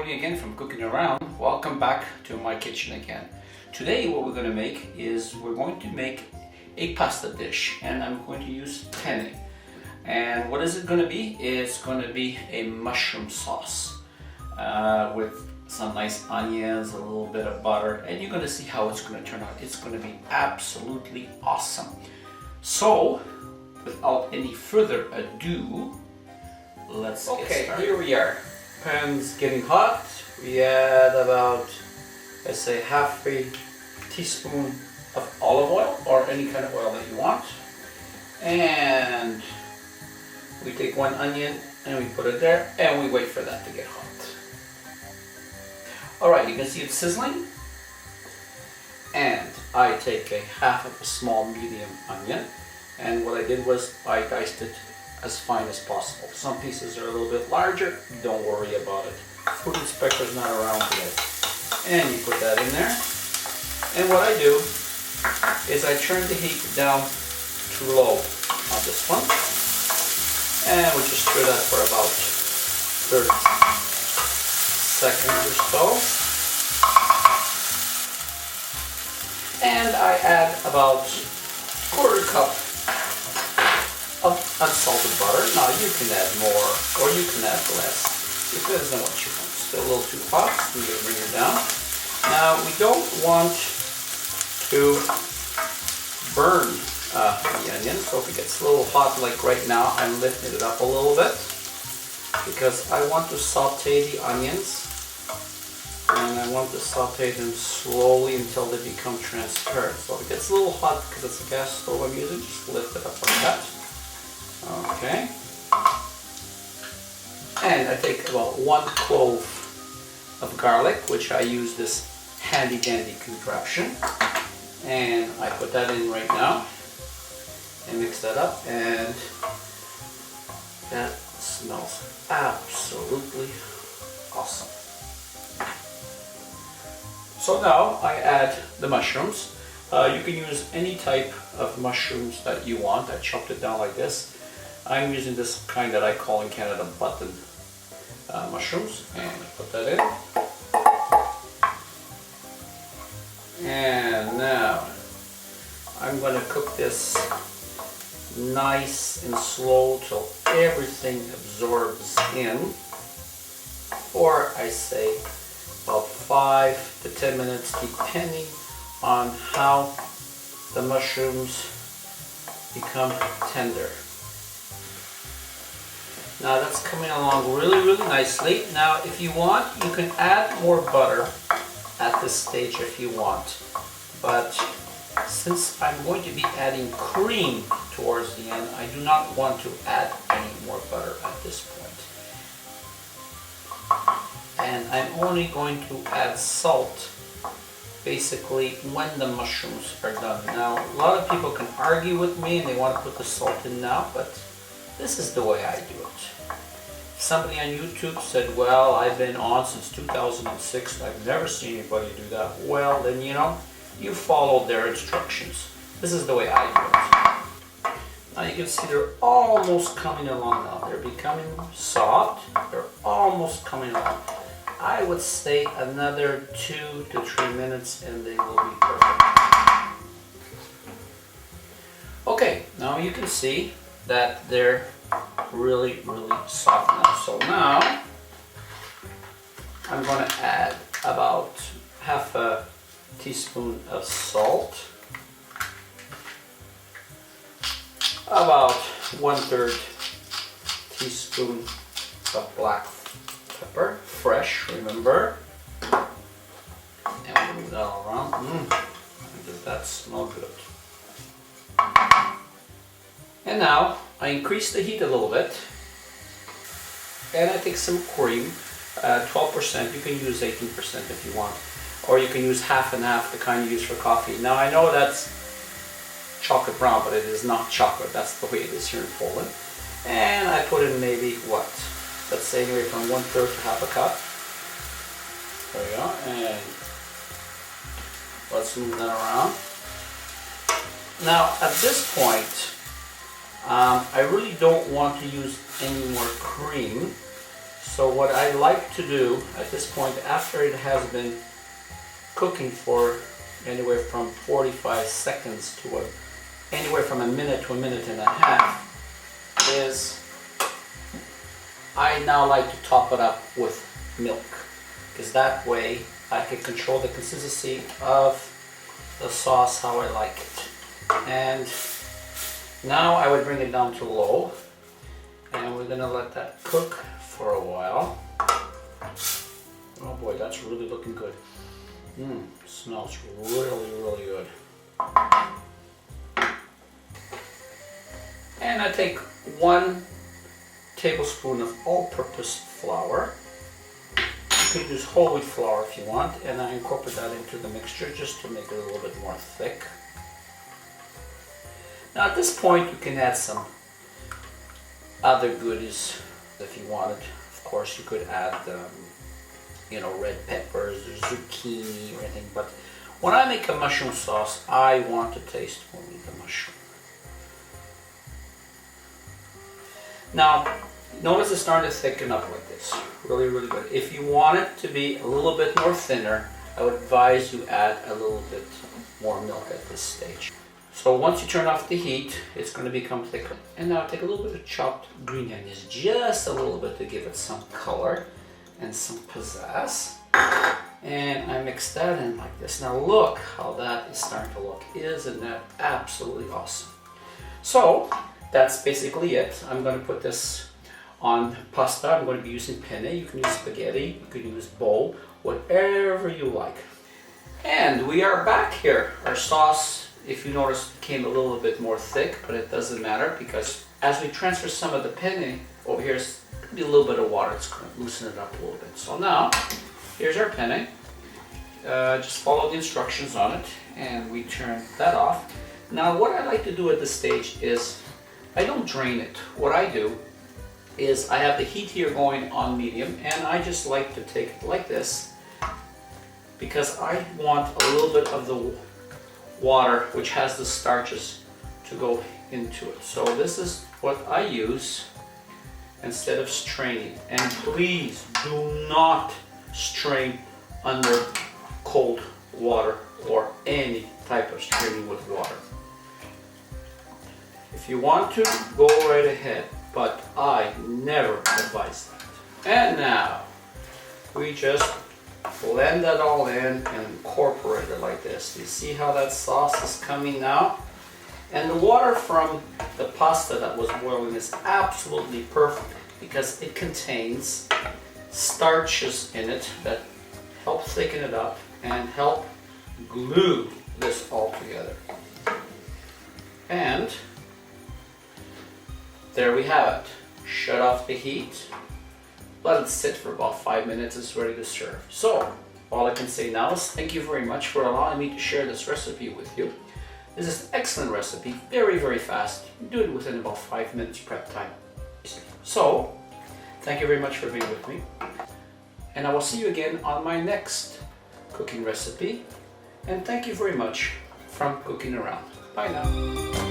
Tony again from Cooking Around. Welcome back to my kitchen again. Today what we're going to make is we're going to make a pasta dish, and I'm going to use penne. And what is it going to be? It's going to be a mushroom sauce with some nice onions, a little bit of butter, and you're going to see how it's going to turn out. It's going to be absolutely awesome. So without any further ado, let's get started. Here we are. Pan's getting hot. We add about, let's say, half a teaspoon of olive oil or any kind of oil that you want. And we take one onion and we put it there and we wait for that to get hot. Alright, you can see it's sizzling. And I take a half of a small medium onion, and what I did was I diced it as fine as possible. Some pieces are a little bit larger, don't worry about it. Food inspector's not around today. And you put that in there. And what I do is I turn the heat down to low on this one. And we just stir that for about 30 seconds or so. And I add about a quarter cup of unsalted butter. Now you can add more or you can add less. It depends on what you want. Still a little too hot, I'm going to bring it down. Now we don't want to burn the onion, so if it gets a little hot like right now, I'm lifting it up a little bit because I want to saute the onions, and I want to saute them slowly until they become transparent. So if it gets a little hot because it's a gas stove I'm using, just lift it up like that. Okay, and I take about 1 clove of garlic, which I use this handy dandy contraption, and I put that in right now and mix that up, and that smells absolutely awesome. So now I add the mushrooms. You can use any type of mushrooms that you want. I chopped it down like this. I'm using this kind that I call in Canada button mushrooms, and I put that in. And now I'm going to cook this nice and slow till everything absorbs in, or I say about 5 to 10 minutes, depending on how the mushrooms become tender. Now that's coming along really nicely. Now if you want, you can add more butter at this stage if you want, but since I'm going to be adding cream towards the end, I do not want to add any more butter at this point. And I'm only going to add salt basically when the mushrooms are done. Now a lot of people can argue with me and they want to put the salt in now, but this is the way I do it. Somebody on YouTube said, well, I've been on since 2006, I've never seen anybody do that. Well, then you know, you followed their instructions. This is the way I do it. Now you can see they're almost coming along now. They're becoming soft. They're almost coming along. I would say another 2 to 3 minutes and they will be perfect. Okay, now you can see that they're really soft now. So now I'm going to add about half a teaspoon of salt, about 1/3 teaspoon of black pepper, fresh, remember, and move that all around. Does that smell good? And now I increase the heat a little bit, and I take some cream, 12%. You can use 18% if you want, or you can use half and half, the kind you use for coffee. Now I know that's chocolate brown, but it is not chocolate. That's the way it is here in Poland. And I put in maybe what? Let's say anywhere from 1/3 to half a cup. There we go, and let's move that around. Now at this point, I really don't want to use any more cream, So what I like to do at this point, after it has been cooking for anywhere from 45 seconds to anywhere from a minute to a minute and a half, is I now like to top it up with milk, because that way I can control the consistency of the sauce how I like it. And now I would bring it down to low, and we're gonna let that cook for a while. Oh boy, that's really looking good. Smells really, really good. And I take 1 tablespoon of all-purpose flour. You could use whole wheat flour if you want, and I incorporate that into the mixture just to make it a little bit more thick. Now at this point you can add some other goodies if you wanted. Of course you could add red peppers or zucchini or anything, but when I make a mushroom sauce, I want to taste only the mushroom. Now, notice it's starting to thicken up like this. Really, really good. If you want it to be a little bit more thinner, I would advise you add a little bit more milk at this stage. So once you turn off the heat, it's going to become thicker. And now take a little bit of chopped green onions, just a little bit to give it some color and some pizzazz. And I mix that in like this. Now look how that is starting to look. Isn't that absolutely awesome? So that's basically it. I'm going to put this on pasta. I'm going to be using penne. You can use spaghetti, you can use bowl, whatever you like. And we are back here. Our sauce, if you notice, became a little bit more thick, but it doesn't matter because as we transfer some of the penne over here, it's going to be a little bit of water. It's going to loosen it up a little bit. So now, here's our penne. Just follow the instructions on it, and we turn that off. Now, what I like to do at this stage is I don't drain it. What I do is I have the heat here going on medium, and I just like to take it like this because I want a little bit of the water, which has the starches, to go into it. So this is what I use instead of straining. And please do not strain under cold water or any type of straining with water. If you want to, go right ahead, but I never advise that. And now, we just blend that all in and incorporate it like this. You see how that sauce is coming now? And the water from the pasta that was boiling is absolutely perfect because it contains starches in it that help thicken it up and help glue this all together. And there we have it. Shut off the heat. Let it sit for about 5 minutes. It's ready to serve. So, all I can say now is thank you very much for allowing me to share this recipe with you. This is an excellent recipe, very, very fast. You do it within about 5 minutes prep time. So, thank you very much for being with me. And I will see you again on my next cooking recipe. And thank you very much from Cooking Around. Bye now.